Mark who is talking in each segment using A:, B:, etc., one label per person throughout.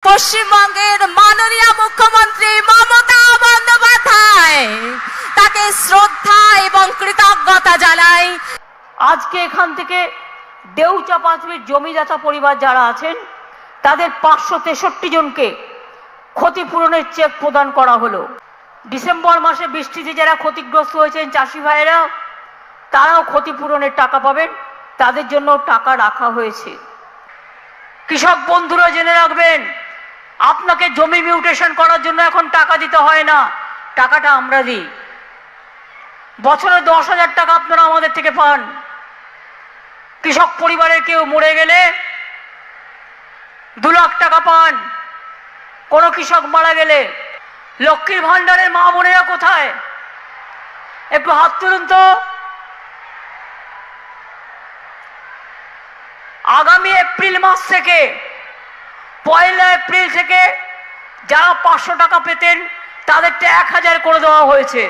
A: পশ্চিমবঙ্গের মাননীয় মুখ্যমন্ত্রী মমতা বন্দ্যোপাধ্যায় তাকে শ্রদ্ধা এবং কৃতজ্ঞতা জানাই।
B: আজকে এখান থেকে দেউচা পাঁচবির জমিদাতা পরিবার যারা আছেন তাদের 563 জনকে ক্ষতিপূরণের চেক প্রদান করা হলো। ডিসেম্বর মাসে বৃষ্টিতে যারা ক্ষতিগ্রস্ত হয়েছেন চাষি ভাইয়েরা তারাও ক্ষতিপূরণের টাকা পাবেন, তাদের জন্য টাকা রাখা হয়েছে। কৃষক বন্ধুরা জেনে রাখবেন, আপনাকে জমি মিউটেশন করার জন্য এখন টাকা দিতে হয় না, টাকাটা আমরা দিই। বছরে 10,000 টাকা আপনারা আমাদের থেকে পান। কৃষক পরিবারের কেউ মরে গেলে 2 লাখ টাকা পান। কোন কৃষক মারা গেলে। লক্ষ্মীর ভান্ডারের মা বোনেরা কোথায়? একটু হাত তুলুন তো। আগামী এপ্রিল মাস থেকে 1 এপ্রিল থেকে যারা 500 টাকা পেতেন তাদেরটা 1000 করে দেওয়া হয়েছে।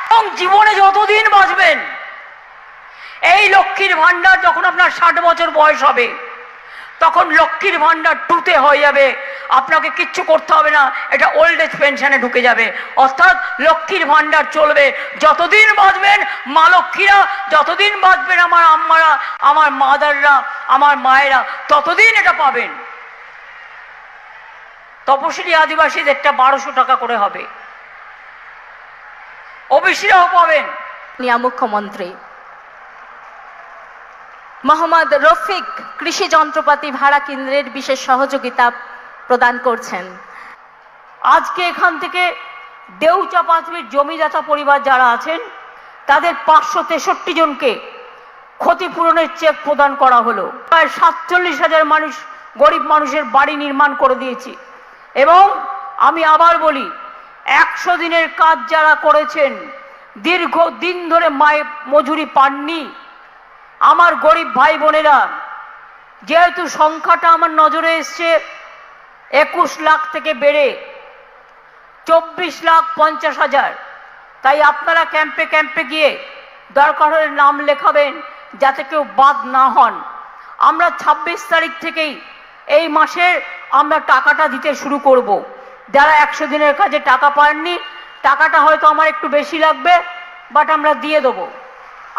B: এবং জীবনে যতদিন বাঁচবেন এই লক্ষ্মীর ভান্ডার, যখন আপনার 60 বছর বয়স হবে তখন লক্ষ্মীর ভান্ডার 2তে হয়ে যাবে, আপনাকে কিচ্ছু করতে হবে না, এটা ওল্ড এজ পেনশনে ঢুকে যাবে। অর্থাৎ লক্ষ্মীর ভান্ডার চলবে যতদিন বাঁচবেন। মা লক্ষ্মীরা যতদিন বাঁচবেন, আমার আম্মারা, আমার মাদাররা, আমার মায়েরা ততদিন এটা পাবেন। তপশিলি আদিবাসীদেরটা 1200 টাকা করে হবে, ওবিসিরাও পাবেন।
A: মুখ্যমন্ত্রী মোহাম্মদ রফিক কৃষি যন্ত্রপাতি ভাড়া কেন্দ্রের বিশেষ সহযোগিতা প্রদান করছেন।
B: আজকে এখান থেকে দেউচা পাঁচবির জমিদাতা পরিবার যারা আছেন তাদের 563 জনকে ক্ষতিপূরণের চেক প্রদান করা হলো। প্রায় 47,000 মানুষ, গরিব মানুষের বাড়ি নির্মাণ করে দিয়েছি। এবং আমি আবার বলি, 100 দিনের কাজ যারা করেছেন, দীর্ঘ দিন ধরে মজুরি পাননি, আমার গরিব ভাই বোনেরা, যেহেতু সংখ্যাটা আমার নজরে এসছে 21 লাখ থেকে বেড়ে 24,50,000, তাই আপনারা ক্যাম্পে ক্যাম্পে গিয়ে দরকার হলে নাম লেখাবেন যাতে কেউ বাদ না হন। আমরা 26 তারিখ থেকেই এই মাসে আমরা টাকাটা দিতে শুরু করব। যারা 100 দিনের কাজে টাকা পাননি, টাকাটা হয়তো আমার একটু বেশি লাগবে, বাট আমরা দিয়ে দেবো।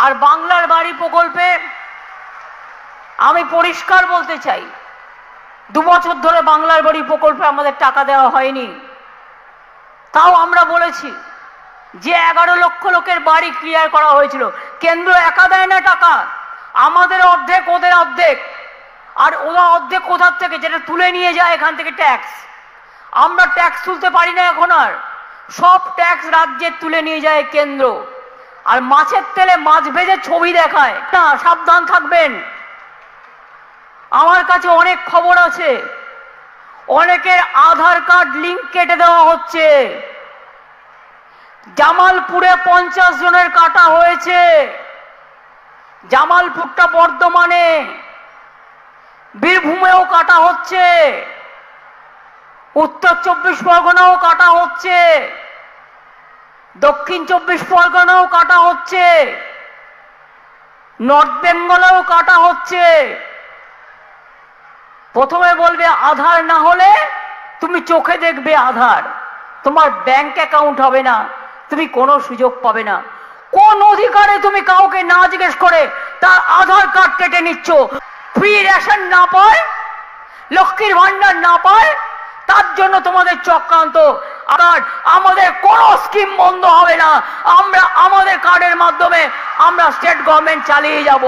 B: আর বাংলার বাড়ি প্রকল্পে আমি পরিষ্কার বলতে চাই, 2 বছর ধরে বাংলার বাড়ি প্রকল্পে আমাদের টাকা দেওয়া হয়নি। তাও আমরা বলেছি যে 11 লক্ষ লোকের বাড়ি ক্লিয়ার করা হয়েছিল। কেন্দ্র একা দেয় না টাকা, আমাদের অর্ধেক ওদের অর্ধেক। আর ওরা অর্ধেক কোথার থেকে? যেটা তুলে নিয়ে যায় এখান থেকে ট্যাক্স। আমরা ট্যাক্স তুলতে পারি না এখন আর, সব ট্যাক্স রাজ্যে তুলে নিয়ে যায় কেন্দ্র। আর মাছের তেলে মাছ ভেজে ছবি দেখায় না, সাবধান থাকবেন। আমার কাছে অনেক খবর আছে, অনেকের আধার কার্ড লিংক কেটে দেওয়া হচ্ছে। জামালপুরে 50 জনের কাটা হয়েছে, জামালপুরটা বর্ধমানে, বীরভূমেও কাটা হচ্ছে, উত্তর 24 পরগনাও কাটা হচ্ছে, দক্ষিণ 24 পরগনাও কাটা হচ্ছে, নর্থ বেঙ্গলেও কাটা হচ্ছে। প্রথমে বলবে আধার না হলে তুমি চোখে দেখবে আধার, তোমার ব্যাংক অ্যাকাউন্ট হবে না, তুমি কোনো সুযোগ পাবে না। কোন অধিকারে তুমি কাউকে না জিজ্ঞেস করে তার আধার কার্ড কেটে নিচ্ছ? ফ্রি রেশন না পায়, লক্ষ্মীর ভান্ডার না পায়, তার জন্য তোমাদের চক্রান্ত। আর আমাদের কোনো স্কিম বন্ধ হবে না, আমরা আমাদের কার্ডের মাধ্যমে আমরা স্টেট গভর্নমেন্ট চালিয়ে যাব।